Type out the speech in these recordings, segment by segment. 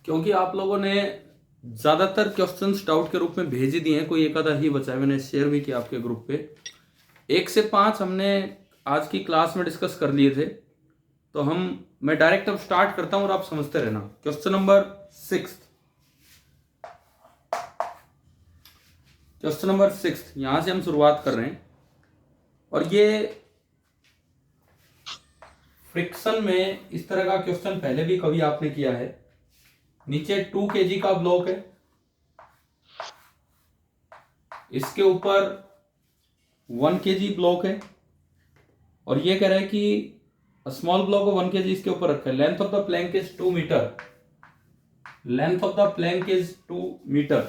क्योंकि आप लोगों ने ज़्यादातर क्वेश्चंस डाउट के रूप में भेज ही दिए हैं, कोई एक आधा ही बचा है, मैंने शेयर भी किया आपके ग्रुप पे। 1 से 5 हमने आज की क्लास में डिस्कस कर लिए थे, तो मैं डायरेक्ट अब स्टार्ट करता हूं और आप समझते रहना। क्वेश्चन नंबर 6 यहां से हम शुरुआत कर रहे हैं। और ये फ्रिक्शन में इस तरह का क्वेश्चन पहले भी कभी आपने किया है। नीचे 2 kg का ब्लॉक है, इसके ऊपर 1 kg ब्लॉक है, और ये कह रहा है कि स्मॉल ब्लॉक ऑफ 1 kg इसके ऊपर रखा है। Length of the plank is 2 metre. Length of the plank is 2 metre.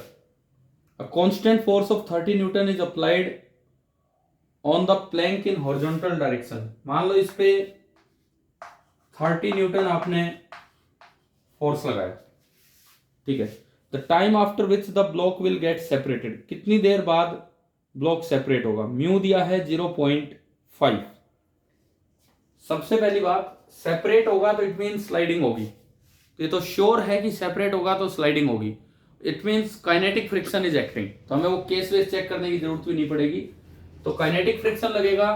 A constant force of 30 newton is applied on the plank in horizontal direction. मान लो इस पे 30 न्यूटन आपने फोर्स लगाया, ठीक है। The time after which the block will get separated, कितनी देर बाद ब्लॉक सेपरेट होगा। म्यू दिया है 0.5। सबसे पहली बात, सेपरेट होगा तो इट मीन स्लाइडिंग होगी। तो ये तो श्योर है कि सेपरेट होगा तो स्लाइडिंग होगी। It means kinetic friction is acting. तो हमें वो केस वेस चेक करने की जरूरत भी नहीं पड़ेगी। तो काइनेटिक फ्रिक्शन लगेगा,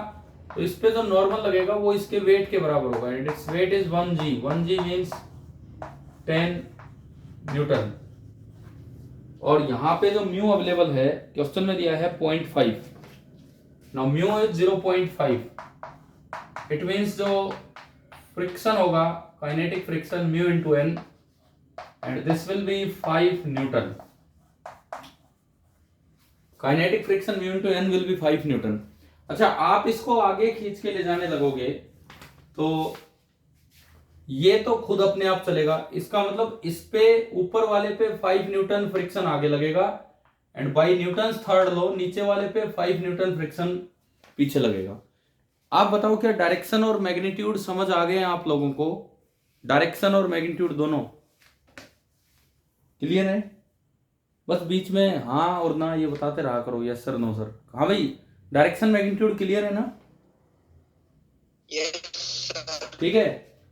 तो इस पे जो नॉर्मल लगेगा वो इसके वेट के बराबर होगा। And its weight is 1g। 1g means 10 Newton. और यहां पे जो म्यू अवेलेबल है, क्वेश्चन में दिया है 0.5। Now mu is 0.5। It means जो फ्रिक्शन होगा, kinetic friction mu into n, and this will be 5 newton. Kinetic friction mu into n will be 5 newton. अच्छा, आप इसको आगे खींच के ले जाने लगोगे तो ये तो खुद अपने आप चलेगा। इसका मतलब इस पे ऊपर वाले पे 5 न्यूटन फ्रिक्शन आगे लगेगा, and by Newton third law नीचे वाले पे 5 न्यूटन फ्रिक्शन पीछे लगेगा। आप बताओ क्या डायरेक्शन और मैग्नीट्यूड समझ आ गए हैं आप लोगों को? डायरेक्शन और मैग्नीट्यूड दोनों क्लियर है? बस बीच में हाँ और ना ये बताते रहा करो, यस सर नो सर। हाँ भाई, डायरेक्शन मैग्नीट्यूड क्लियर है ना? ठीक है।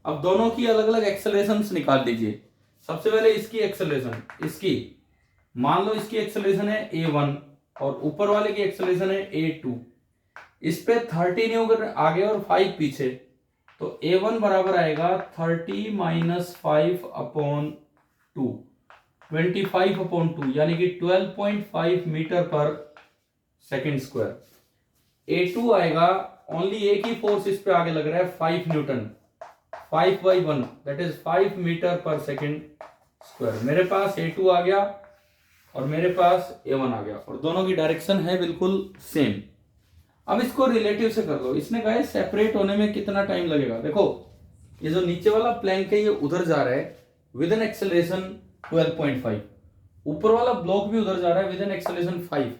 अब दोनों की अलग अलग एक्सेलरेशन निकाल लीजिए। सबसे पहले इसकी एक्सेलरेशन, इसकी मान लो इसकी एक्सेलरेशन है a1 और ऊपर वाले की एक्सेलरेशन है a2। इस पे 30 न्यूटन आगे और 5 पीछे, तो a1 बराबर आएगा 30 माइनस 5 अपॉन 2, 25 अपॉन 2, यानी कि 12.5 मीटर पर सेकेंड स्क्वायर। a2 आएगा, ओनली एक ही फोर्स इस पे आगे लग रहा है 5 न्यूटन, 5/1 दैट इज 5 मीटर पर सेकेंड स्क्वायर। मेरे पास a2 आ गया और मेरे पास a1 आ गया, और दोनों की डायरेक्शन है बिल्कुल सेम। अब इसको रिलेटिव से कर दो। इसने कहा है सेपरेट होने में कितना टाइम लगेगा। देखो, ये जो नीचे वाला प्लैंक है ये उधर जा रहा है विद एन एक्सेलरेशन 12.5, ऊपर वाला ब्लॉक भी उधर जा रहा है विद एन एक्सेलरेशन 5।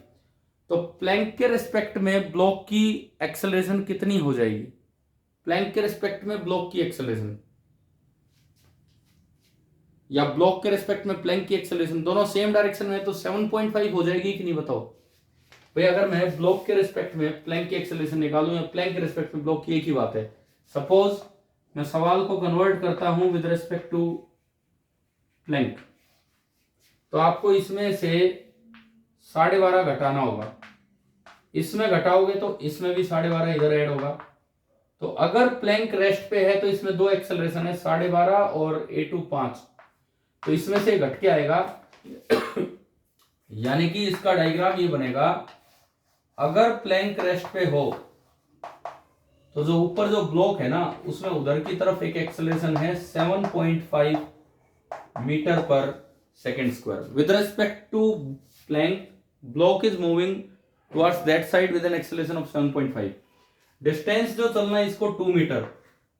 तो प्लैंक के रिस्पेक्ट में ब्लॉक की एक्सेलरेशन कितनी हो जाएगी? प्लैंक के रिस्पेक्ट में ब्लॉक की एक्सेलरेशन या ब्लॉक के रिस्पेक्ट में प्लैंक की एक्सेलरेशन, दोनों सेम डायरेक्शन में, तो 7.5 हो जाएगी कि नहीं बताओ भाई? अगर मैं ब्लॉक के रिस्पेक्ट में प्लैंक की एक्सेलरेशन निकालूं या प्लैंक के रिस्पेक्ट में ब्लॉक की, एक ही बात है। सपोज मैं सवाल को कन्वर्ट करता हूं विद रिस्पेक्ट टू प्लैंक, तो आपको इसमें से 12.5 घटाना होगा। इसमें घटाओगे तो इसमें भी 12.5 इधर ऐड होगा। तो अगर प्लैंक रेस्ट पे है तो इसमें 2 एक्सेलरेशन है, 12.5 और a2 5, तो इसमें से घट के आएगा। यानी कि इसका डायग्राम ये बनेगा, अगर प्लैंक रेस्ट पे हो तो जो ऊपर जो ब्लॉक है ना उसमें उधर की तरफ एक एक्सेलरेशन है 7.5 मीटर पर second square. With respect to plank, block is moving towards that side with an acceleration of 7.5। Distance जो चलना है इसको 2 मीटर।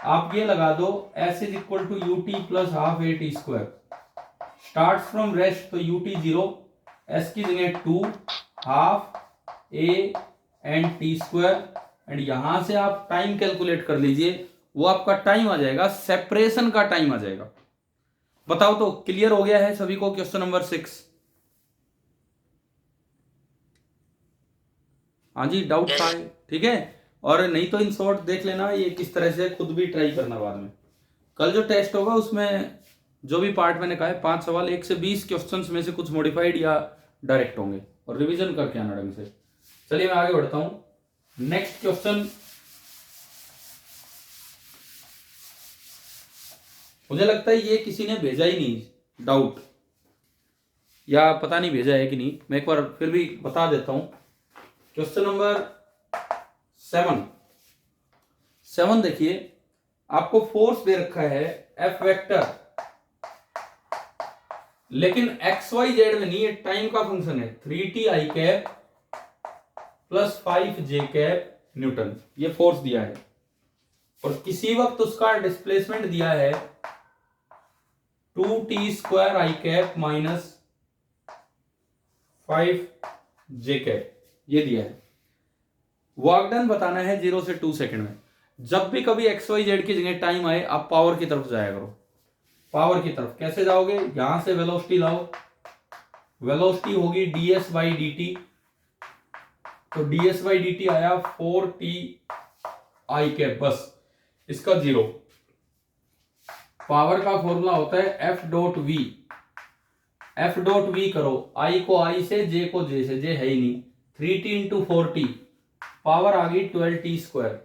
आप ये लगा दो s is equal to ut plus half a t square. Start from rest, तो ut 0, s की जगह 2 half a and t square, and यहां से आप टाइम कैलकुलेट कर लीजिए, वो आपका टाइम आ जाएगा, सेपरेशन का टाइम आ जाएगा। बताओ तो क्लियर हो गया है सभी को क्वेश्चन नंबर 6? हाँ जी, डाउट था? ठीक है। और नहीं तो इन शॉर्ट देख लेना, ये किस तरह से खुद भी ट्राई करना बाद में। कल जो टेस्ट होगा उसमें जो भी पार्ट मैंने कहा है 5 सवाल, 1 से 20 क्वेश्चंस में से कुछ मॉडिफाइड या डायरेक्ट होंगे, और रिवीजन करके आना ढंग से। चलिए मैं आगे बढ़ता हूं। नेक्स्ट क्वेश्चन, मुझे लगता है ये किसी ने भेजा ही नहीं, डाउट, या पता नहीं भेजा है कि नहीं, मैं एक बार फिर भी बता देता हूं। क्वेश्चन नंबर 7 देखिए, आपको फोर्स दे रखा है F वेक्टर, लेकिन एक्स वाई जेड में नहीं, ये टाइम का फंक्शन है, 3t i cap plus 5j cap Newton, ये फोर्स दिया है, और किसी वक्त उसका डिस्प्लेसमेंट दिया है 2t स्क्वायर आई कैप माइनस 5j कैप, ये दिया है। वर्क डन बताना है 0 से 2 सेकंड में। जब भी कभी एक्स वाई जेड की जगह टाइम आए, आप पावर की तरफ जाया करो। पावर की तरफ कैसे जाओगे, यहां से वेलोसिटी लाओ, वेलोसिटी होगी ds बाई डी टी, तो ds बाई डी टी आया 4t आई कैप, बस इसका 0। पावर का फॉर्मूला होता है F dot v, F dot v करो, I को I से, J को J से, J है ही नहीं, 3t इंटू 4t, पावर आ गई 12t स्क्वायर।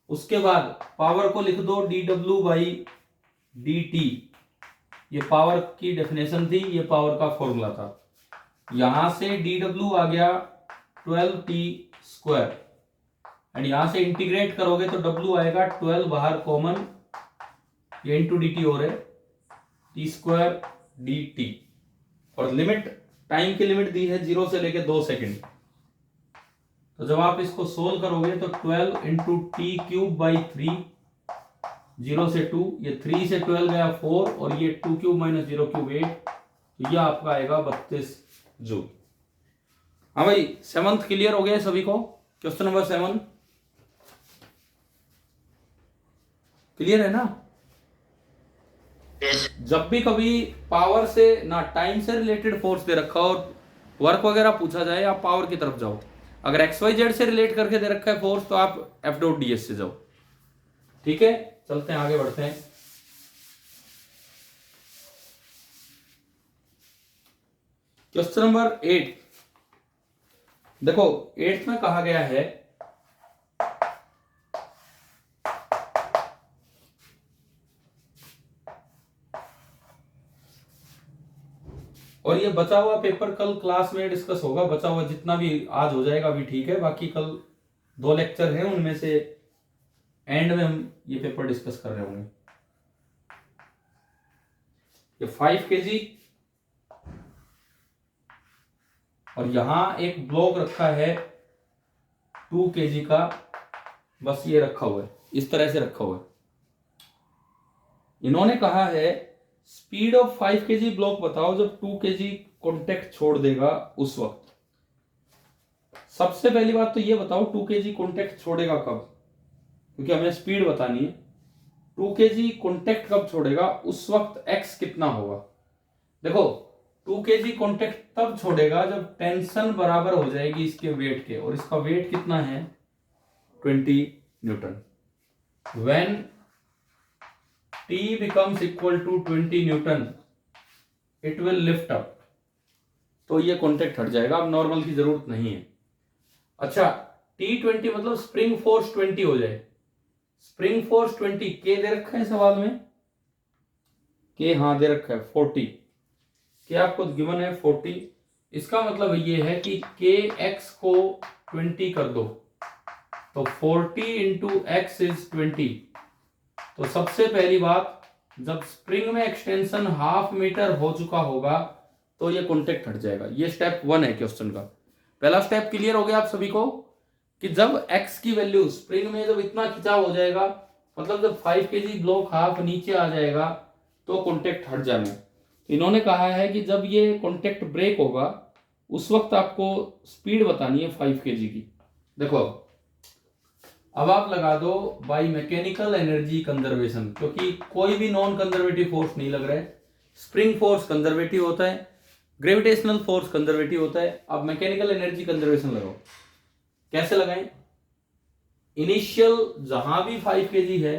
उसके बाद पावर को लिख दो dw बाई dt, ये पावर की डेफिनेशन थी, ये पावर का फॉर्मूला था। यहां से dw आ गया 12t स्क्वायर, एंड यहां से इंटीग्रेट करोगे तो w आएगा 12 बाहर कॉमन, ये इंटू डी टी हो रहे टी स्क्वायर डी टी, और लिमिट, टाइम की लिमिट दी है 0 से लेके 2 सेकेंड। तो जब आप इसको सोल्व करोगे तो 12 इंटू टी क्यूब बाई 3, 0 से 2, ये 3 से 12 गया 4, और ये 2 क्यूब माइनस 0 क्यूब 8, तो ये आपका आएगा 32 जूल। हाँ भाई, 7th क्लियर हो गया सभी को? क्वेश्चन नंबर 7 क्लियर है ना? जब भी कभी पावर से ना टाइम से रिलेटेड फोर्स दे रखा और वर्क वगैरह पूछा जाए, आप पावर की तरफ जाओ। अगर एक्स वाई जेड से रिलेट करके दे रखा है फोर्स, तो आप एफ डॉट डी एस से जाओ। ठीक है, चलते हैं आगे बढ़ते हैं। क्वेश्चन नंबर 8 देखो, 8th में कहा गया है और ये बचा हुआ पेपर कल क्लास में डिस्कस होगा, बचा हुआ जितना भी आज हो जाएगा अभी ठीक है, बाकी कल 2 लेक्चर हैं, उनमें से एंड में हम ये पेपर डिस्कस कर रहे होंगे। ये 5 kg और यहां एक ब्लॉक रखा है 2 kg का, बस ये रखा हुआ है, इस तरह से रखा हुआ है। इन्होंने कहा है स्पीड ऑफ 5 kg ब्लॉक बताओ जब 2 kg कॉन्टेक्ट छोड़ देगा उस वक्त। सबसे पहली बात तो ये बताओ 2 kg कॉन्टेक्ट छोड़ेगा कब, क्योंकि हमें स्पीड बतानी है। 2 kg कॉन्टेक्ट कब छोड़ेगा, उस वक्त x कितना होगा। देखो 2 kg कॉन्टेक्ट तब छोड़ेगा जब टेंशन बराबर हो जाएगी इसके वेट के, और इसका वेट कितना है 20 Newton. When T becomes equal to 20 Newton it will lift up, तो ये कॉन्टेक्ट हट जाएगा, अब नॉर्मल की जरूरत नहीं है। अच्छा, T20 मतलब स्प्रिंग फोर्स 20 हो जाए। स्प्रिंग फोर्स 20 के दे रखा है सवाल में, के हाँ दे रखा है 40, के आपको गिवन है 40। इसका मतलब ये है कि के एक्स को 20 कर दो, तो 40 इंटू एक्स इज 20। तो सबसे पहली बात, जब स्प्रिंग में एक्सटेंशन 1/2 मीटर हो चुका होगा तो ये कॉन्टेक्ट हट जाएगा। ये स्टेप 1 है क्वेश्चन का। पहला स्टेप क्लियर हो गया आप सभी को कि जब x की वैल्यू स्प्रिंग में जब इतना खिंचाव हो जाएगा, मतलब जब 5 kg ब्लॉक हाफ नीचे आ जाएगा तो कॉन्टेक्ट हट जाना है। इन्होंने कहा है कि जब ये कॉन्टेक्ट ब्रेक होगा उस वक्त आपको स्पीड बतानी है 5 kg की। देखो अब आप लगा दो बाई मैकेनिकल एनर्जी कंजर्वेशन, क्योंकि कोई भी नॉन कंजर्वेटिव फोर्स नहीं लग रहा है। स्प्रिंग फोर्स कंजर्वेटिव होता है, ग्रेविटेशनल फोर्स कंजर्वेटिव होता है। अब मैकेनिकल एनर्जी कंजर्वेशन लगाओ। कैसे लगाएं? इनिशियल जहां भी 5 kg है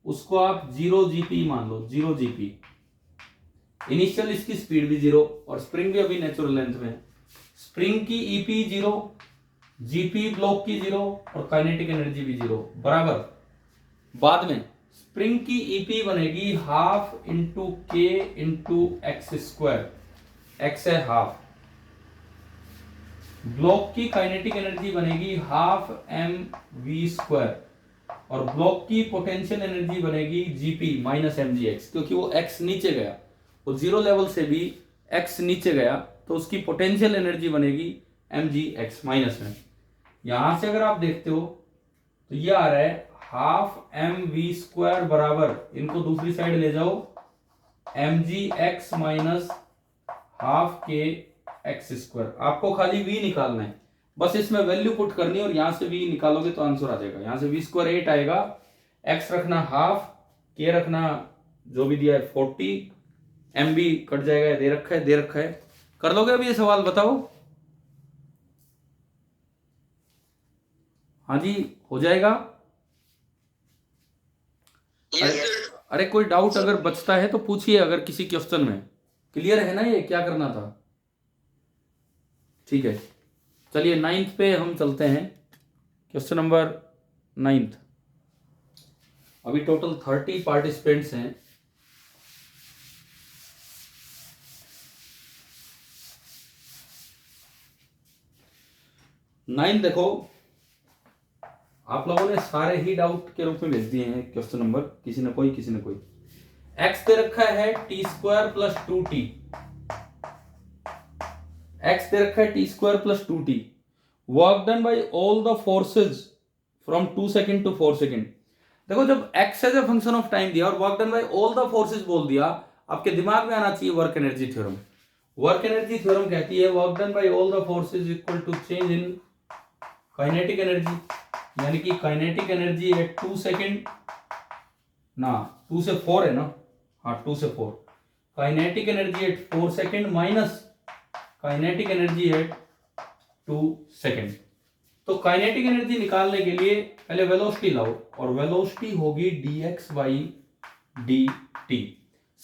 उसको आप 0 GP मान लो, 0 GP। इनिशियल इसकी स्पीड भी 0 और स्प्रिंग भी अभी नेचुरल लेंथ में है। स्प्रिंग की ईपी 0, जीपी ब्लॉक की 0 और काइनेटिक एनर्जी भी 0 बराबर। बाद में स्प्रिंग की ईपी बनेगी half into k into x square, x है हाफ। ब्लॉक की काइनेटिक एनर्जी बनेगी हाफ एम वी स्क्वायर और ब्लॉक की पोटेंशियल एनर्जी बनेगी जीपी माइनस एम जी एक्स, क्योंकि वो एक्स नीचे गया, वो जीरो लेवल से भी एक्स नीचे गया तो उसकी पोटेंशियल एनर्जी बनेगी एम जी एक्स माइनस में। यहां से अगर आप देखते हो तो ये आ रहा है हाफ एम वी स्क्वायर बराबर, इनको दूसरी साइड ले जाओ, m g x minus half k x square. आपको खाली v निकालना है, बस इसमें वैल्यू पुट करनी है और यहां से v निकालोगे तो आंसर आ जाएगा। यहां से v स्क्वायर 8 आएगा, x रखना हाफ, k रखना जो भी दिया है 40, m भी कट जाएगा, दे रखा है, दे रखा है। कर लोगे अभी ये सवाल, बताओ। हाँ जी हो जाएगा। अरे कोई डाउट अगर बचता है तो पूछिए, अगर किसी क्वेश्चन में क्लियर है ना ये क्या करना था। ठीक है, चलिए 9th पे हम चलते हैं, क्वेश्चन नंबर 9th। अभी टोटल 30 पार्टिसिपेंट्स हैं। नाइन्थ देखो, आप लोगों ने सारे ही डाउट के रूप में भेज दिए हैं क्वेश्चन नंबर, किसी ने कोई। एक्स दे रखा है t square plus 2t, x दे रखा है t square plus 2t, work done by all the forces from 2 second to 4 second. देखो जब x as a function of time दिया और work done by all the forces बोल दिया, आपके दिमाग में आना चाहिए work energy theorem. Work energy theorem कहती है work done by all the forces equal to change in kinetic energy, यानी कि काइनेटिक एनर्जी एट 2 सेकेंड ना 2 से 4 है ना, हाँ 2 से 4, kinetic energy at 4 second minus kinetic energy at 2 second. तो काइनेटिक एनर्जी निकालने के लिए पहले वेलोसिटी लाओ और वेलोसिटी होगी dx बाई dt।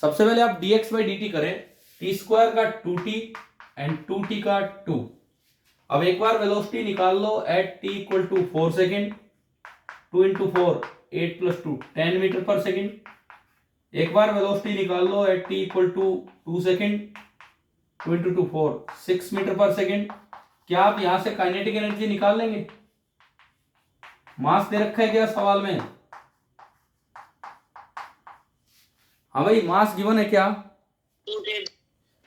सबसे पहले आप dx बाई dt करें, टी स्क्वायर का 2t एंड 2t का 2। अब एक बार वेलोसिटी निकाल लो at t equal to 4 second, 2 into 4 8 plus 2 10 metre पर सेकेंड। एक बार वेलोसिटी निकाल लो at t equal to 2 second, 2 into 2 4 6 metre पर सेकेंड। क्या आप यहां से काइनेटिक एनर्जी निकाल लेंगे? मास दे रखा है क्या सवाल में? हाँ भाई मास गिवन है क्या?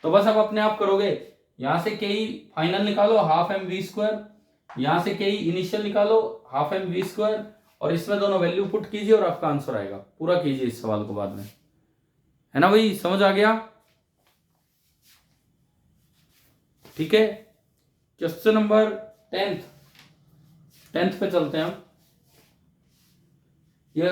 तो बस अब अपने आप करोगे, यहां से के फाइनल निकालो हाफ एम वी स्क्वायर, यहां से के इनिशियल निकालो हाफ एम वी स्क्वायर और इसमें दोनों वैल्यू पुट कीजिए और आपका आंसर आएगा। पूरा कीजिए इस सवाल को बाद में, है ना भाई, समझ आ गया? ठीक है, क्वेश्चन नंबर 10th पे चलते हैं हम। ये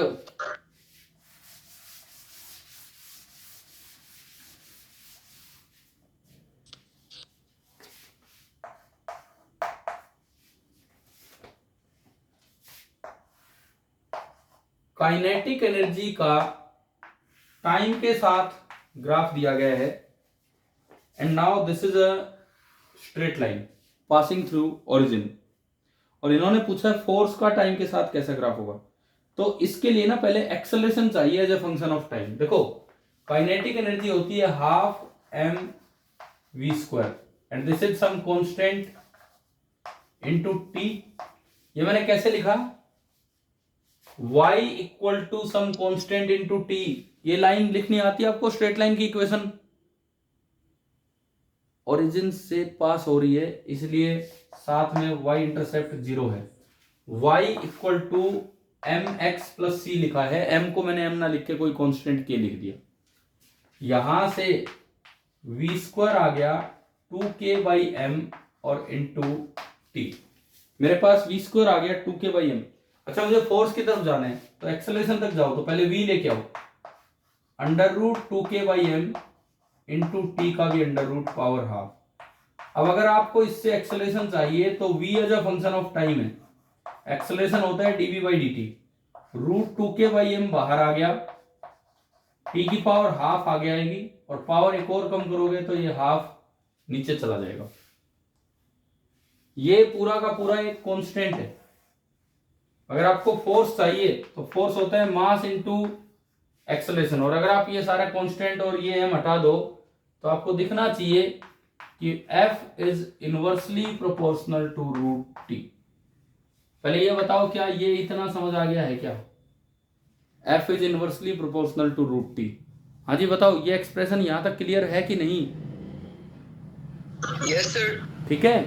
काइनेटिक एनर्जी का टाइम के साथ ग्राफ दिया गया है and now this is a straight line passing through origin, और इन्होंने पूछा फोर्स का टाइम के साथ कैसा ग्राफ होगा। तो इसके लिए ना पहले एक्सेलरेशन चाहिए as a function of time. देखो काइनेटिक एनर्जी होती है half m v square and this is some constant into t. ये मैंने कैसे लिखा, y equal to some constant into t. ये लाइन लिखनी आती है आपको, स्ट्रेट लाइन की इक्वेशन ओरिजिन से पास हो रही है इसलिए साथ में y इंटरसेप्ट 0 है। y equal to m x plus c लिखा है, m को मैंने m ना लिख के कोई कांस्टेंट k लिख दिया। यहां से v स्क्वायर आ गया 2k बाई एम और इंटू टी। मेरे पास v स्क्वायर आ गया 2k बाई एम। अच्छा मुझे फोर्स की तरफ जाना है तो एक्सेलरेशन तक जाओ तो पहले v लेके आओ, under root 2k by m into t का भी अंडर रूट पावर हाफ। अब अगर आपको इससे एक्सेलरेशन चाहिए तो v as a function of time है, एक्सेलरेशन होता है dv by dt। Root 2k by m बाहर आ गया, टी की पावर हाफ आ गया आएगी और पावर एक और कम करोगे तो ये हाफ नीचे चला जाएगा। ये पूरा का पूरा एक कांस्टेंट है। अगर आपको फोर्स चाहिए तो फोर्स होता है मास इनटू एक्सेलरेशन, और अगर आप ये सारा कांस्टेंट और ये m हटा दो तो आपको दिखना चाहिए कि F is inversely proportional to root t. पहले ये बताओ क्या ये इतना समझ आ गया है क्या? F is inversely proportional to root t. हाँ जी बताओ, ये एक्सप्रेशन यहां तक क्लियर है कि नहीं? Yes sir. ठीक है,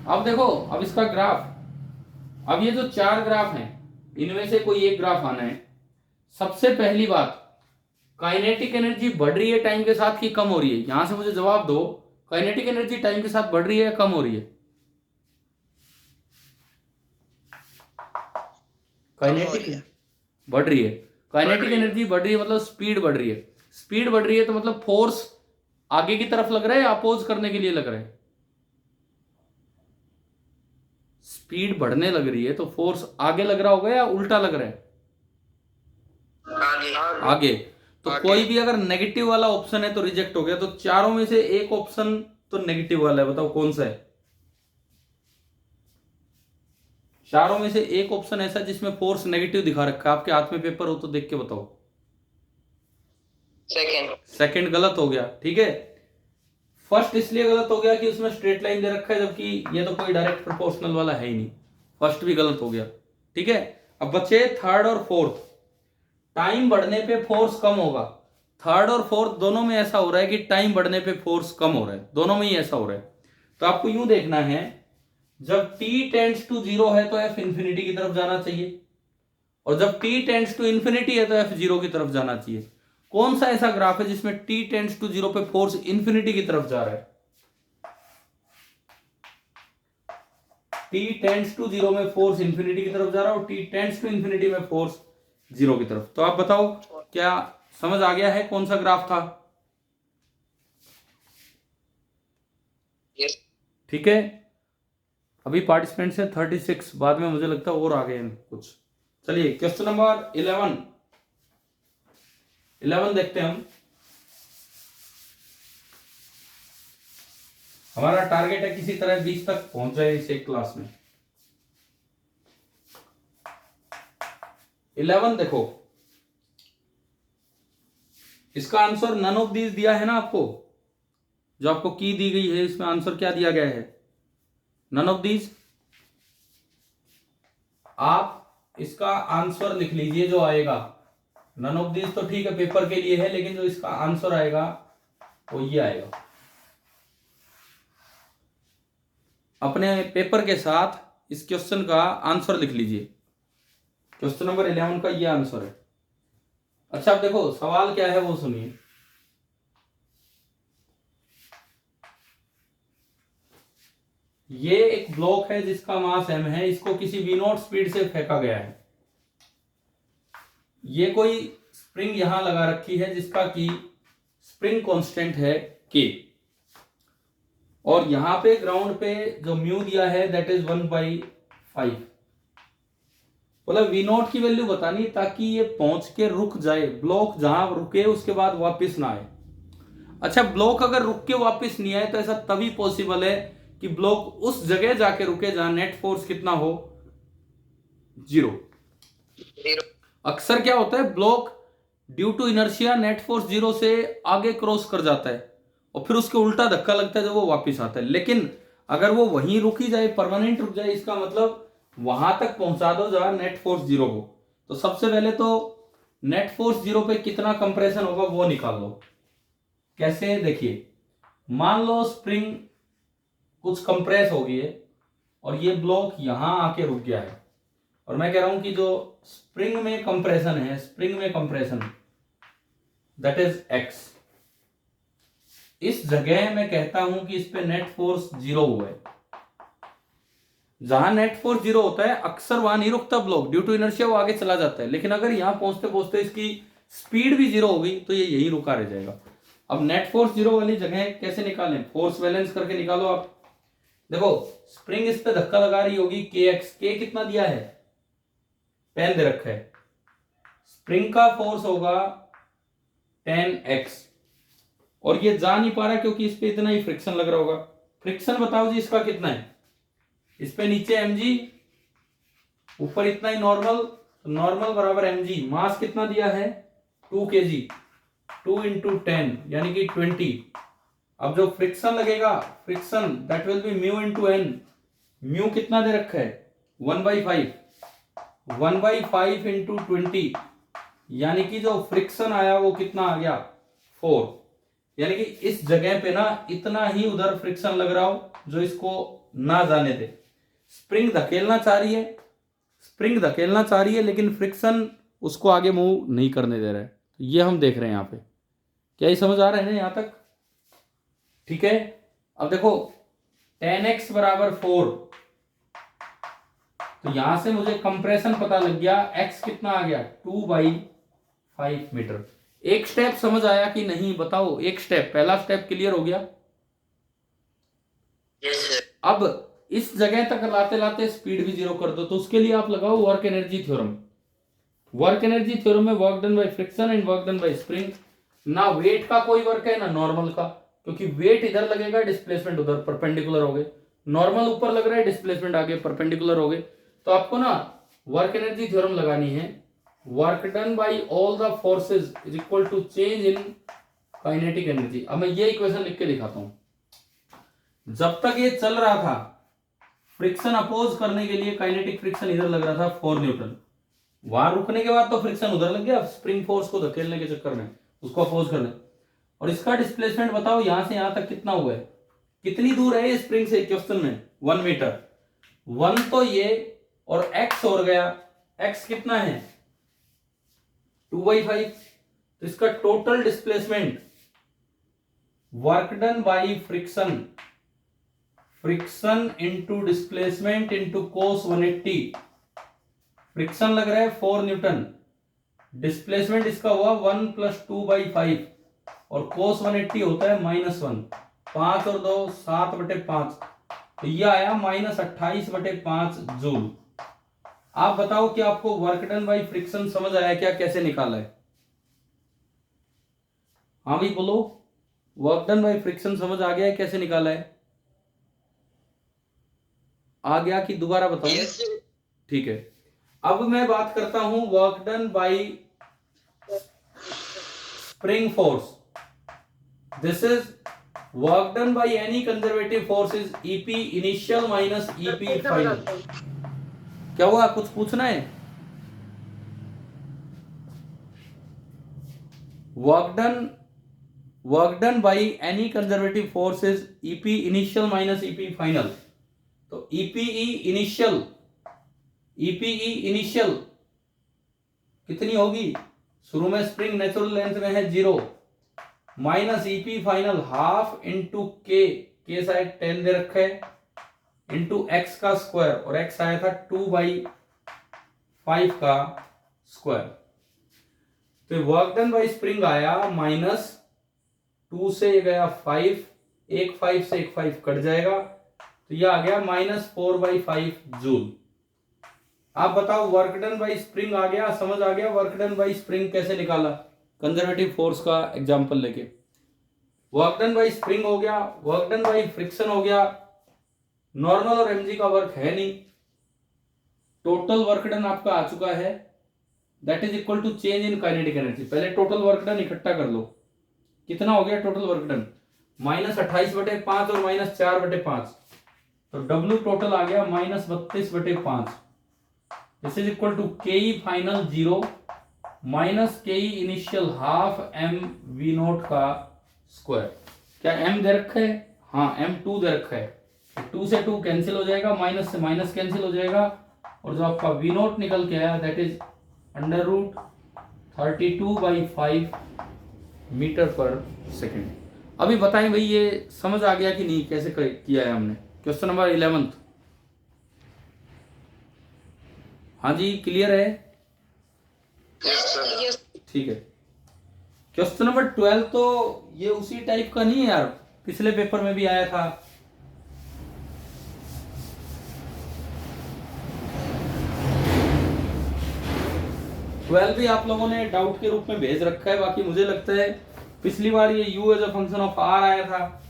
अब देखो, अब इसका ग्राफ, अब ये जो 4 ग्राफ हैं इनमें से कोई एक ग्राफ आना है। सबसे पहली बात, काइनेटिक एनर्जी बढ़ रही है टाइम के साथ कि कम हो रही है? यहां से मुझे जवाब दो, काइनेटिक एनर्जी टाइम के साथ बढ़ रही है या कम हो रही है? काइनेटिक बढ़ रही है। काइनेटिक एनर्जी बढ़ रही है मतलब स्पीड बढ़ रही है। स्पीड बढ़ रही है तो मतलब फोर्स आगे की तरफ लग रहा है या अपोज करने के लिए लग रहा है? स्पीड बढ़ने लग रही है तो फोर्स आगे लग रहा होगा या उल्टा लग रहा है? आगे। तो आगे। कोई भी अगर नेगेटिव वाला ऑप्शन है तो रिजेक्ट हो गया। तो चारों में से एक ऑप्शन तो नेगेटिव वाला है, बताओ कौन सा है? चारों में से एक ऑप्शन ऐसा जिसमें फोर्स नेगेटिव दिखा रखा है, आपके हाथ में पेपर हो तो देख के बताओ। सेकंड गलत हो गया। ठीक है, फर्स्ट इसलिए गलत हो गया कि उसमें स्ट्रेट लाइन दे रखा है, जबकि ये तो कोई डायरेक्ट प्रोपोर्शनल वाला है ही नहीं। फर्स्ट भी गलत हो गया। ठीक है, अब बचे थर्ड और फोर्थ। टाइम बढ़ने पे फोर्स कम होगा। थर्ड और फोर्थ दोनों में ऐसा हो रहा है कि टाइम बढ़ने पे फोर्स कम हो रहा है, दोनों में ही ऐसा हो रहा है। तो आपको यूं देखना है, जब t टेंड्स टू 0 है तो f इंफिनिटी की तरफ जाना चाहिए, और जब t टेंड्स टू इंफिनिटी है तो f 0 की तरफ जाना चाहिए। कौन सा ऐसा ग्राफ है जिसमें t टेंड्स टू 0 पे फोर्स इंफिनिटी की तरफ जा रहा है? t टेंड्स टू 0 में फोर्स इंफिनिटी की तरफ जा रहा है और t टेंड्स टू इंफिनिटी में फोर्स 0 की तरफ। तो आप बताओ क्या समझ आ गया है कौन सा ग्राफ था? यस। ठीक है, अभी पार्टिसिपेंट्स है 36, बाद में मुझे लगता है और आ गए हैं कुछ। चलिए क्वेश्चन नंबर 11 देखते हैं हम। हमारा टारगेट है किसी तरह 20 तक पहुंच जाए इस एक क्लास में। 11 देखो, इसका आंसर नन ऑफ दीज दिया है ना आपको, जो आपको की दी गई है इसमें आंसर क्या दिया गया है? None of these. आप इसका आंसर लिख लीजिए जो आएगा। नन ऑफ दीज तो ठीक है पेपर के लिए है, लेकिन जो इसका आंसर आएगा वो ये आएगा। अपने पेपर के साथ इस क्वेश्चन का आंसर लिख लीजिए। क्वेश्चन नंबर 11 का ये आंसर है। अच्छा अब देखो सवाल क्या है वो सुनिए। ये एक ब्लॉक है जिसका मास m है, इसको किसी v0 स्पीड से फेंका गया है। ये कोई स्प्रिंग यहां लगा रखी है जिसका की स्प्रिंग कांस्टेंट है k, और यहां पे ग्राउंड पे जो म्यू दिया है दैट इज 1/5। मतलब v0 की वैल्यू बतानी ताकि ये पहुंच के रुक जाए, ब्लॉक जहां रुके उसके बाद वापस ना आए। अच्छा ब्लॉक अगर रुक के वापस नहीं आए तो ऐसा तभी पॉसिबल है कि ब्लॉक उस जगह जाके रुके जहां नेट फोर्स कितना हो, 0। अक्सर क्या होता है, block due to inertia net force 0 से आगे क्रॉस कर जाता है और फिर उसके उल्टा धक्का लगता है जब वो वापस आता है। लेकिन अगर वो वहीं रुक ही जाए, परमानेंट रुक जाए, इसका मतलब वहां तक पहुंचा दो जहां नेट फोर्स 0 हो। तो सबसे पहले तो नेट फोर्स 0 पे कितना कंप्रेशन होगा वो निकाल लो। कैसे, देखिए मान लो स्प्रिंग कुछ कंप्रेस हो गई है और ये ब्लॉक यहां आके रुक गया है, और मैं कह रहा हूं कि जो स्प्रिंग में कंप्रेशन है, स्प्रिंग में कंप्रेशन दैट इज x, इस जगह मैं कहता हूं कि इस पे नेट फोर्स 0 हुआ है। जहां नेट फोर्स 0 होता है अक्सर वहां नहीं रुकता ब्लॉक, ड्यू टू इनर्शिया वो आगे चला जाता है। लेकिन अगर यहां पहुंचते पहुंचते इसकी स्पीड भी 0 हो गई तो ये यहीं रुका रह जाएगा। अब नेट फोर्स 0 वाली जगह कैसे निकालें? फोर्स बैलेंस करके निकालो आप। देखो स्प्रिंग इस पे धक्का लगा रही होगी kx, k कितना दिया है, 10 दे रखा है। स्प्रिंग का फोर्स होगा 10x, और ये जा नहीं पा रहा क्योंकि इस पे इतना ही फ्रिक्शन लग रहा होगा। फ्रिक्शन बताओ जी इसका कितना है, इस पे नीचे mg, ऊपर इतना ही नॉर्मल, नॉर्मल बराबर mg। मास कितना दिया है 2 kg, 2 × 10 यानी कि 20। अब जो फ्रिक्शन लगेगा, friction that will be mu into n. Mu कितना दे रखा है 1/5, 1/5 इंटू 20, यानी कि जो फ्रिक्शन आया वो कितना आ गया 4। यानी कि इस जगह पे ना इतना ही उधर फ्रिक्शन लग रहा हो जो इसको ना जाने दे। स्प्रिंग धकेलना चाह रही है, स्प्रिंग धकेलना चाह रही है, लेकिन फ्रिक्शन उसको आगे मूव नहीं करने दे रहा है। तो ये हम देख रहे हैं यहाँ पे। क्या ये समझ आ रहा है ना यहाँ तक? ठीक है। अब देखो 10x बराबर 4, तो यहां से मुझे कंप्रेशन पता लग गया, x कितना आ गया 2/5 मीटर। एक स्टेप समझ आया कि नहीं बताओ? एक स्टेप, पहला स्टेप क्लियर हो गया? Yes sir. अब इस जगह तक लाते लाते स्पीड भी 0 कर दो, तो उसके लिए आप लगाओ work energy theorem. Work energy theorem में work done by friction and work done by spring. ना वेट का कोई वर्क है ना नॉर्मल का, क्योंकि वेट इधर लगेगा, डिस्प्लेसमेंट उधर, परपेंडिकुलर हो गए। नॉर्मल ऊपर लग रहा है, डिस्प्लेसमेंट आगे परपेंडिकुलर हो गए। तो आपको ना वर्क एनर्जी थ्योरम लगानी है, work done by all the forces is equal to change in kinetic energy. अब मैं ये इक्वेशन लिख के दिखाता हूं। जब तक ये चल रहा था, फ्रिक्शन अपोज करने के लिए काइनेटिक फ्रिक्शन इधर लग रहा था 4 न्यूटन। वहां रुकने के बाद तो फ्रिक्शन उधर लग गया, स्प्रिंग फोर्स को धकेलने के चक्कर में, उसको अपोज करने। और इसका डिस्प्लेसमेंट बताओ यहां से यहां तक कितना हुआ है, कितनी दूर है ये स्प्रिंग से? क्वेश्चन में 1 मीटर। 1 तो ये और x और गया, x कितना है 2/5। तो इसका total displacement work done by friction, friction into displacement into cos 180। Friction लग रहा है 4 न्यूटन, डिस्प्लेसमेंट इसका हुआ 1 + 2/5 और कोस 180 होता है -1। 5 और 2 7/5, तो यह आया -28/5 जूल। आप बताओ कि आपको वर्क डन बाई फ्रिक्शन समझ आया क्या, कैसे निकाला है? हाँ भाई बोलो, वर्क डन बाई फ्रिक्शन समझ आ गया है, कैसे निकाला है? आ गया कि दोबारा बताऊं? Yes sir. ठीक है। अब मैं बात करता हूं work done by spring force. This is work done by any conservative force is EP initial minus EP final. क्या हुआ, कुछ पूछना है? Work done by any conservative force is EP initial minus EP final. तो ईपीई initial कितनी होगी? शुरू में स्प्रिंग नेचुरल लेंथ में है 0, minus EP final half into के शायद 10 दे रखा है, इंटू एक्स का स्क्वायर, और एक्स आया था 2/5 का स्क्वायर। तो वर्क डन बाई स्प्रिंग आया -2 से ये गया 5, एक 5 से एक 5 कट जाएगा, तो ये आ गया -4/5 जूल। आप बताओ वर्क डन बाई स्प्रिंग आ गया, समझ आ गया वर्क डन बाई स्प्रिंग कैसे निकाला? कंजर्वेटिव फोर्स का एग्जांपल लेके वर्क डन बाई स्प्रिंग हो गया, वर्क डन बाई फ्रिक्शन हो गया। नॉर्मल और एमजी का वर्क है नहीं, टोटल वर्क डन आपका आ चुका है, that is equal to change in kinetic energy. पहले टोटल वर्क डन इकट्ठा कर लो, कितना हो गया टोटल वर्क डन? -28/5 और -4/5, तो डब्ल्यू टोटल आ गया -32/5। दिस इज इक्वल टू केई फाइनल 0 माइनस केई इनिशियल हाफ m v0 का स्क्वायर। क्या m दे रखा है? हाँ m2 दे रखा है, 2 से 2 कैंसिल हो जाएगा, माइनस से माइनस कैंसिल हो जाएगा, और जो आपका v0 निकल के आया दैट इज √32/5 मीटर पर सेकेंड। अभी बताएं भाई ये समझ आ गया कि नहीं, कैसे किया है हमने? Question number 11। हाँ जी क्लियर है? ठीक है। क्वेश्चन नंबर 12 तो ये उसी टाइप का नहीं है यार, पिछले पेपर में भी आया था। ट्वेल्व भी आप लोगों ने डाउट के रूप में भेज रखा है, बाकी मुझे लगता है पिछली बार ये u as a function of r आया था,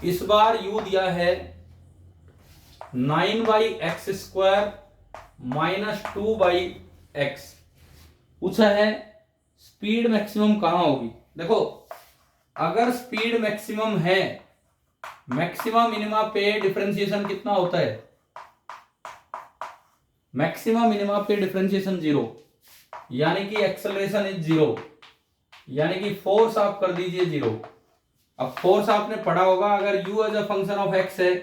इस बार u दिया है 9/x² माइनस 2/x। पूछा है स्पीड मैक्सिमम कहां होगी। देखो अगर स्पीड मैक्सिमम है, मैक्सिमम मिनिमा पे डिफरेंशिएशन कितना होता है, मैक्सिमम मिनिमा पे डिफरेंशिएशन 0, यानी कि एक्सेलरेशन इज 0, यानी कि फोर्स आप कर दीजिए 0। अब फोर्स आपने पढ़ा होगा, अगर u as a function of x है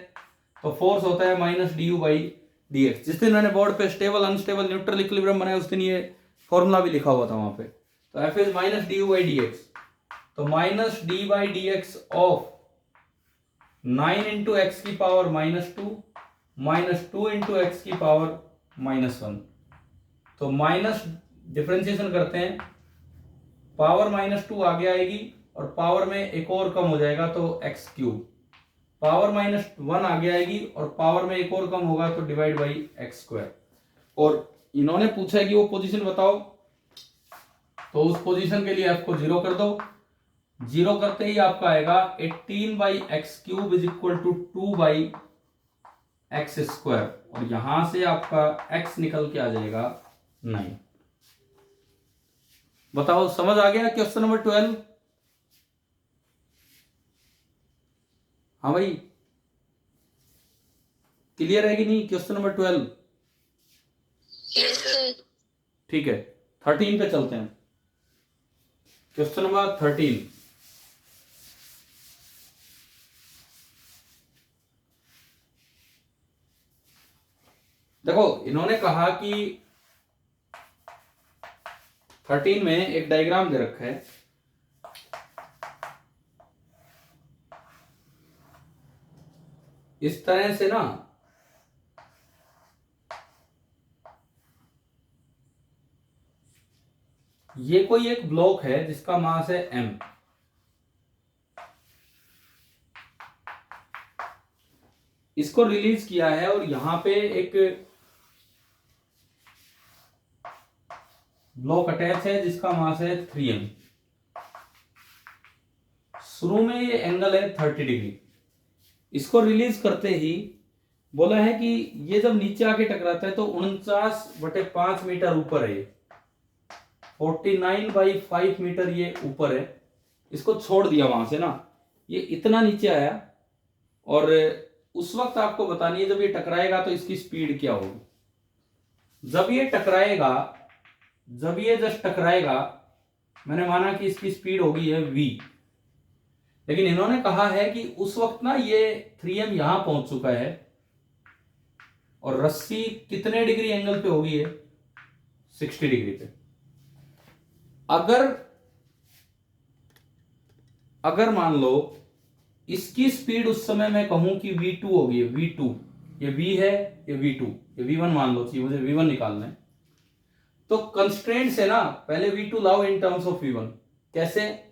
तो फोर्स होता है -du/dx। जिस दिन मैंने बोर्ड पे स्टेबल अनस्टेबल न्यूट्रल इक्विलिब्रियम बनाया उस दिन ये फॉर्मूला भी लिखा हुआ था वहां पे। तो f इज -du/dx, तो -d/dx ऑफ 9 इंटू एक्स की पावर -2 माइनस 2 इंटू एक्स की पावर -1। तो माइनस डिफरेंशिएशन करते हैं, पावर -2 आगे आएगी और पावर में एक और कम हो जाएगा तो x3, पावर -1 आगे आएगी और पावर में एक और कम होगा तो डिवाइड बाई x²। और इन्होंने पूछा है कि वो पोजीशन बताओ, तो उस पोजीशन के लिए f को 0 कर दो। 0 करते ही आपका आएगा 18/x³ is equal to 2/x², और यहां से आपका x निकल के आ जाएगा 9। बताओ समझ आ गया क्वेश्चन नंबर 12। हाँ भाई, क्लियर है कि नहीं क्वेश्चन नंबर 12? ठीक है, 13 पे चलते हैं। क्वेश्चन नंबर 13, देखो इन्होंने कहा कि 13 में एक डायग्राम दे रखा है, इस तरह से ना, ये कोई एक ब्लॉक है जिसका मास है m, इसको रिलीज किया है और यहां पे एक ब्लॉक अटैच है जिसका मास है 3m। शुरू में ये एंगल है 30 डिग्री। इसको रिलीज करते ही बोला है कि ये जब नीचे आके टकराता है तो 49/5 मीटर ऊपर है, 49/5 मीटर ये ऊपर है। इसको छोड़ दिया वहां से ना, ये इतना नीचे आया, और उस वक्त आपको बतानी है जब ये टकराएगा तो इसकी स्पीड क्या होगी। जब ये टकराएगा, जब ये जस्ट टकराएगा, मैंने माना कि इसकी स्पीड होगी है v, लेकिन इन्होंने कहा है कि उस वक्त ना ये 3m यहां पहुंच चुका है और रस्सी कितने डिग्री एंगल पे होगी है, 60 डिग्री पे। अगर मान लो इसकी स्पीड उस समय मैं कहूं कि v2 होगी, v2, ये v है, ये v2, ये v1 मान लो, मुझे v1 निकालना है, तो कंस्ट्रेंट से ना पहले v2 लाओ इन टर्म्स ऑफ v1। कैसे?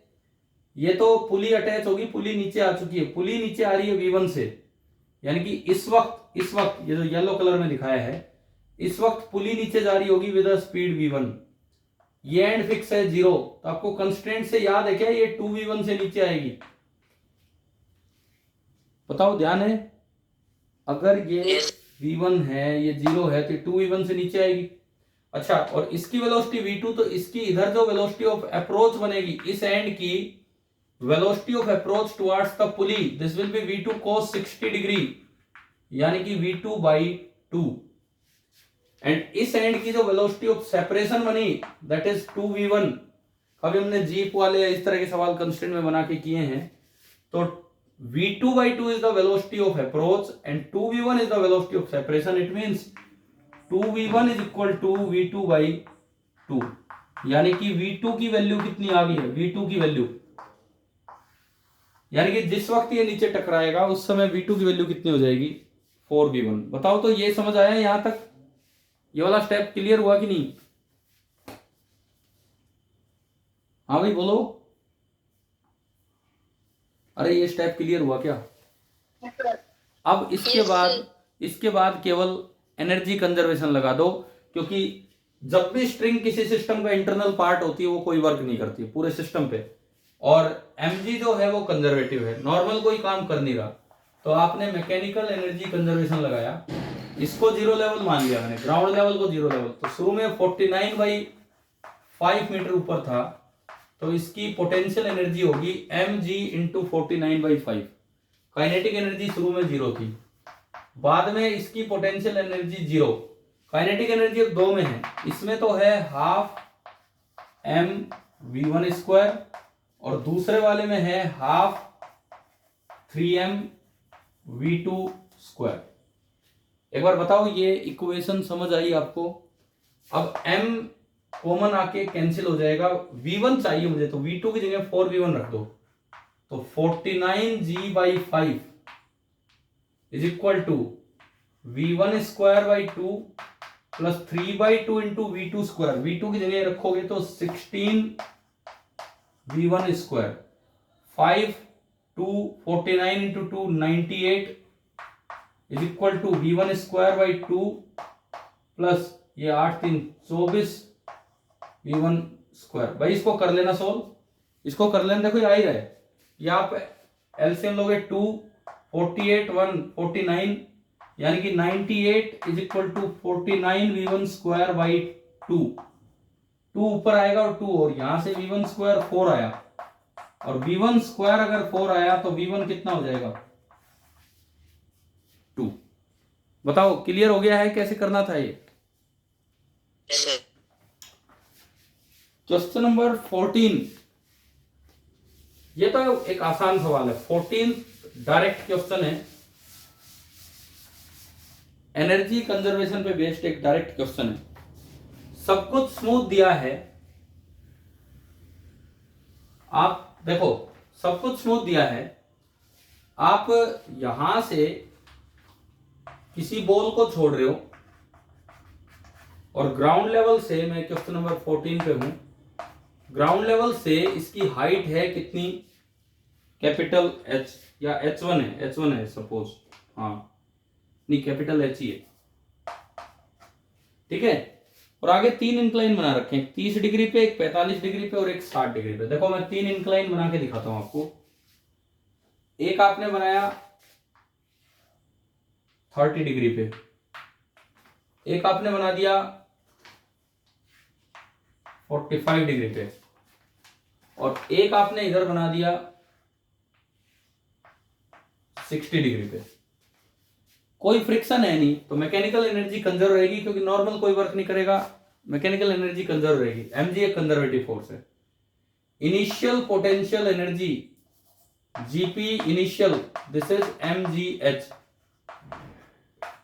ये तो पुली अटैच होगी, पुली नीचे आ चुकी है, पुली नीचे आ रही है v1 से, यानी कि इस वक्त ये जो येलो कलर में दिखाया है, इस वक्त पुली नीचे जा रही होगी विद स्पीड v1। ये एंड फिक्स है 0, तो आपको कंस्ट्रेंट से याद है क्या, ये 2v1 से नीचे आएगी। बताओ, ध्यान है? अगर ये v1 है, ये 0 है, तो 2v1 से नीचे आएगी। अच्छा, और इसकी वेलोसिटी v2, तो इसकी इधर जो वेलोसिटी ऑफ अप्रोच बनेगी, इस एंड की velocity of approach towards the pulley, this will B v2 cos 60 degree, यानी कि v2/2। एंड इस एंड की जो वेलोसिटी ऑफ सेपरेशन बनी, दैट इज 2v1। अभी हमने जीप वाले इस तरह के सवाल कंस्टेंट में बना के किए हैं, तो v2/2 is the velocity of approach and 2v1 is the velocity of separation. It means 2v1 is equal to v2/2, यानी कि v2 की वैल्यू कितनी आ गई है, v2 की वैल्यू, यानी कि जिस वक्त ये नीचे टकराएगा उस समय v2 की वैल्यू कितनी हो जाएगी, 4v1। बताओ तो ये समझ आया यहां तक? ये वाला स्टेप क्लियर हुआ कि नहीं? हाँ भाई बोलो, अरे ये स्टेप क्लियर हुआ क्या? अब इसके बाद केवल एनर्जी कंजर्वेशन लगा दो, क्योंकि जब भी स्ट्रिंग किसी सिस्टम का इंटरनल पार्ट होती है वो कोई वर्क नहीं करती पूरे सिस्टम पे, और mg जो है वो कंजर्वेटिव है, नॉर्मल कोई काम कर नहीं रहा, तो आपने मैकेनिकल एनर्जी कंजर्वेशन लगाया, इसको जीरो लेवल मान लिया मैंने, ग्राउंड लेवल को जीरो लेवल, तो शुरू में 49/5 मीटर ऊपर था, तो इसकी पोटेंशियल एनर्जी होगी mg इंटू 49/5। काइनेटिक एनर्जी शुरू में जीरो थी, बाद में इसकी potential energy zero, kinetic energy अब दो में है, इसमें तो है हाफ m v1 स्क्वायर और दूसरे वाले में है हाफ 3m v2 स्क्वायर। एक बार बताओ ये इक्वेशन समझ आई आपको? अब m कॉमन आके कैंसिल हो जाएगा, v1 चाहिए मुझे, तो v2 की जगह 4v1 रख दो, तो 49g/5 is equal to v1 square by 2 plus 3/2 into v2 square, v2 की जगह रखोगे तो 16 v1 स्क्वायर, 5 2 49 इंटू 2 98 is equal to v1 square by 2 plus ये 8 3 24 v1 स्क्वायर। भाई इसको कर लेना सोल्व, इसको कर लेना, देखो ये आ ही रहा है, ये आप एलसीएम लोगे 2 48 1 49 यानी कि 98 is equal to 49 v1 square by 2, 2 ऊपर आएगा और 2 और यहां से v1 स्क्वायर 4 आया, और v1 स्क्वायर अगर 4 आया तो v1 कितना हो जाएगा 2। बताओ क्लियर हो गया है कैसे करना था ये? क्वेश्चन नंबर 14, ये तो एक आसान सवाल है, 14 डायरेक्ट क्वेश्चन है, एनर्जी कंजर्वेशन पे बेस्ड एक डायरेक्ट क्वेश्चन है, सब कुछ स्मूथ दिया है, आप देखो सब कुछ स्मूथ दिया है, आप यहां से किसी बॉल को छोड़ रहे हो और ग्राउंड लेवल से, मैं क्वेश्चन नंबर 14 पे हूं, ग्राउंड लेवल से इसकी हाइट है कितनी, कैपिटल H या H1 है सपोज, हाँ नहीं कैपिटल H ही है, ठीक है, और आगे 3 इंक्लाइन बना रखे हैं, 30 डिग्री पे, एक 45 डिग्री पे और एक 60 डिग्री पे। देखो मैं 3 इंक्लाइन बना के दिखाता हूं आपको, एक आपने बनाया 30 डिग्री पे, एक आपने बना दिया 45 डिग्री पे, और एक आपने इधर बना दिया 60 डिग्री पे। कोई फ्रिक्शन है नहीं तो मैकेनिकल एनर्जी कंजर्व रहेगी, क्योंकि नॉर्मल कोई वर्क नहीं करेगा, मैकेनिकल एनर्जी कंजर्व रहेगी, mg एक कंजर्वेटिव फोर्स है। Initial potential energy gp initial, this is mgh,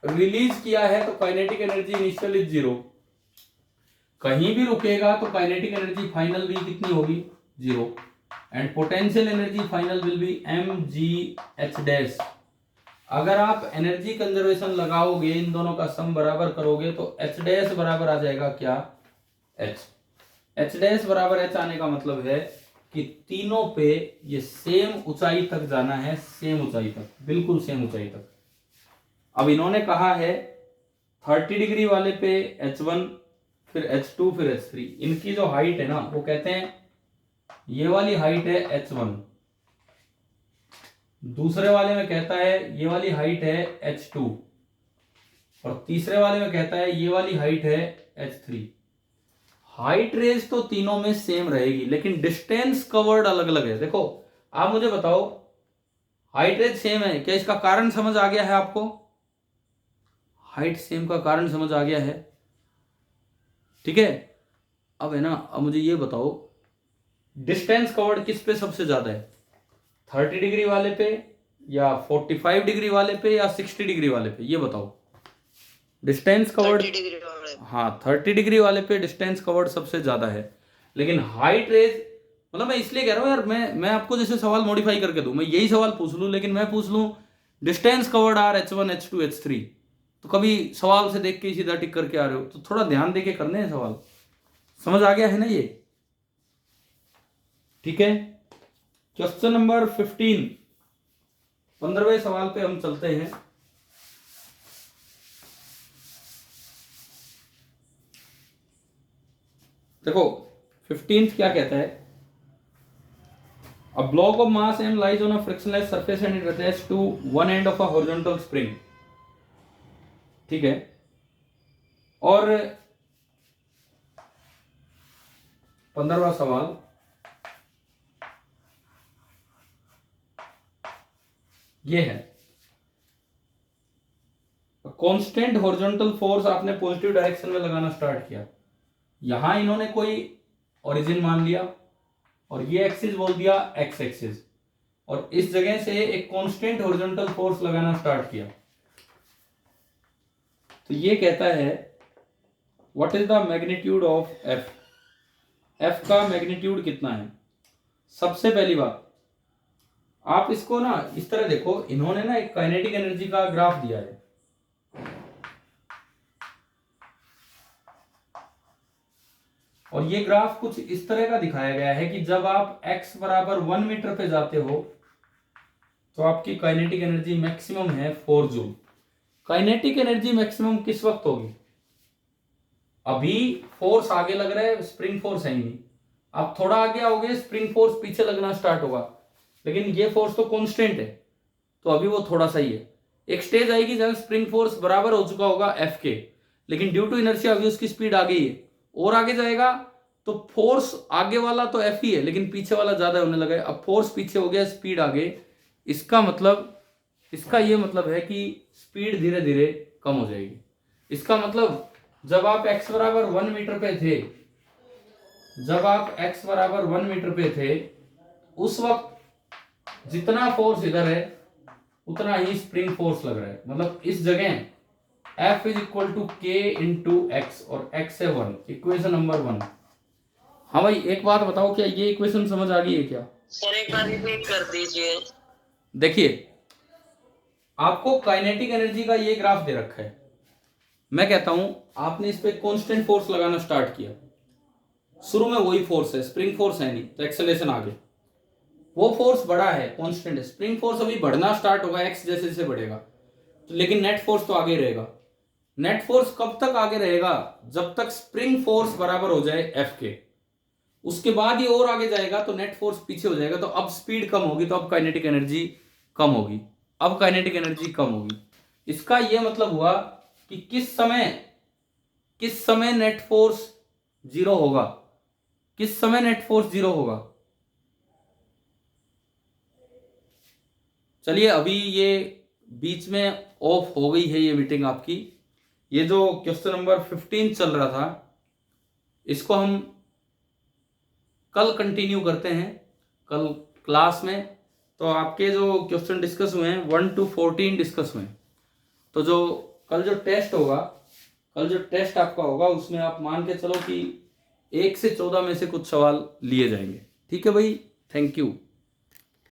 release किया है तो काइनेटिक एनर्जी इनिशियल इज 0, कहीं भी रुकेगा तो काइनेटिक एनर्जी फाइनल भी कितनी होगी 0, and potential energy final will be mgh dash. अगर आप एनर्जी कंजर्वेशन लगाओगे, इन दोनों का सम बराबर करोगे तो h डैश बराबर आ जाएगा क्या h डैश बराबर h आने का मतलब है कि तीनों पे ये सेम ऊंचाई तक जाना है, सेम ऊंचाई तक, बिल्कुल सेम ऊंचाई तक। अब इन्होंने कहा है 30 डिग्री वाले पे h1 फिर h2 फिर h3, इनकी जो हाइट है ना वो कहते हैं ये वाली हाइट है h1, दूसरे वाले में कहता है ये वाली हाइट है h2, और तीसरे वाले में कहता है ये वाली हाइट है h3। हाइट रेंज तो तीनों में सेम रहेगी, लेकिन डिस्टेंस कवर्ड अलग अलग है। देखो आप मुझे बताओ, हाइट रेंज सेम है, क्या इसका कारण समझ आ गया है आपको? हाइट सेम का कारण समझ आ गया है, ठीक है। अब है ना, अब मुझे ये बताओ डिस्टेंस कवर्ड किस पे सबसे ज्यादा है, 30 डिग्री वाले पे या 45 डिग्री वाले पे या 60 डिग्री वाले पे, ये बताओ डिस्टेंस कवर्ड। हाँ 30 डिग्री वाले पे डिस्टेंस कवर्ड सबसे ज्यादा है, लेकिन हाइट रेंज, मतलब मैं इसलिए कह रहा हूं यार, मैं आपको जैसे सवाल मॉडिफाई करके दूं, मैं यही सवाल पूछ लूं, लेकिन मैं पूछ लूं distance covered are h1 h2 h3, तो कभी सवाल से देख के सीधा टिक करके आ रहे हो, तो थोड़ा ध्यान देके करने हैं सवाल। समझ आ गया है ना ये? ठीक है। क्वेश्चन नंबर 15, 15वें सवाल पे हम चलते हैं। देखो 15th क्या कहता है, a block of mass m lies on a frictionless surface and it attached to one end of a horizontal spring. ठीक है, और 15वां सवाल, ये है कांस्टेंट हॉरिजॉन्टल फोर्स आपने पॉजिटिव डायरेक्शन में लगाना स्टार्ट किया। यहां इन्होंने कोई ओरिजिन मान लिया और ये एक्सिस बोल दिया एक्स एक्सिस, और इस जगह से एक कांस्टेंट हॉरिजॉन्टल फोर्स लगाना स्टार्ट किया। तो ये कहता है what is the magnitude of F, F का मैग्नीट्यूड कितना है। सबसे पहली बात आप इसको ना इस तरह देखो, इन्होंने ना एक काइनेटिक एनर्जी का ग्राफ दिया है, और ये ग्राफ कुछ इस तरह का दिखाया गया है कि जब आप x बराबर 1 मीटर पे जाते हो तो आपकी काइनेटिक एनर्जी मैक्सिमम है 4 जूल। काइनेटिक एनर्जी मैक्सिमम किस वक्त होगी, अभी फोर्स आगे लग रहा है, स्प्रिंग फोर्स है ही नहीं, आप थोड़ा आगे आओगे स्प्रिंग फोर्स पीछे लगना स्टार्ट होगा, लेकिन ये फोर्स तो कांस्टेंट है, तो अभी वो थोड़ा सा ही है। एक स्टेज आएगी जब स्प्रिंग फोर्स बराबर हो चुका होगा एफ के, लेकिन ड्यू टू इनर्शिया अभी उसकी स्पीड आ गई है, और आगे जाएगा तो फोर्स आगे वाला तो एफ ही है लेकिन पीछे वाला ज्यादा होने लगा है। अब फोर्स पीछे हो गया, स्पीड आगे, इसका मतलब, इसका ये मतलब है कि स्पीड धीरे धीरे कम हो जाएगी। इसका मतलब जब आप x बराबर 1 मीटर पे थे, जब आप x बराबर 1 मीटर पे थे उस वक्त जितना फोर्स इधर है उतना ही स्प्रिंग फोर्स लग रहा है। मतलब इस जगह F इज इक्वल टू के इंटू एक्स, और x है 1, इक्वेशन नंबर 1। हाँ भाई एक बात बताओ, क्या ये इक्वेशन समझ आ गई है क्या? सर एक बार रिपीट कर दीजिए। देखिए आपको काइनेटिक एनर्जी का ये ग्राफ दे रखा है, मैं कहता हूं आपने इस पे कांस्टेंट फोर्स लगाना स्टार्ट किया, शुरू में वही फोर्स है, स्प्रिंग फोर्स है नहीं, तो एक्सेलरेशन आगे, वो फोर्स बड़ा है कांस्टेंट है, स्प्रिंग फोर्स अभी बढ़ना स्टार्ट होगा एक्स जैसे जैसे बढ़ेगा, तो लेकिन नेट फोर्स तो आगे रहेगा। नेट फोर्स कब तक आगे रहेगा, जब तक स्प्रिंग फोर्स बराबर हो जाए एफ के, उसके बाद ये और आगे जाएगा तो नेट फोर्स पीछे हो जाएगा, तो अब स्पीड कम होगी, तो अब काइनेटिक एनर्जी कम होगी, अब काइनेटिक एनर्जी कम होगी। इसका यह मतलब हुआ कि किस समय नेट फोर्स जीरो होगा, किस समय नेट फोर्स जीरो होगा। चलिए अभी ये बीच में ऑफ हो गई है ये मीटिंग आपकी, ये जो क्वेश्चन नंबर 15 चल रहा था इसको हम कल कंटिन्यू करते हैं, कल क्लास में। तो आपके जो क्वेश्चन डिस्कस हुए हैं 1 to 14 डिस्कस हुए हैं, तो जो कल जो टेस्ट होगा, कल जो टेस्ट आपका होगा उसमें आप मान के चलो कि 1 से 14 में से कुछ सवाल लिए जाएंगे। ठीक है भाई, थैंक यू।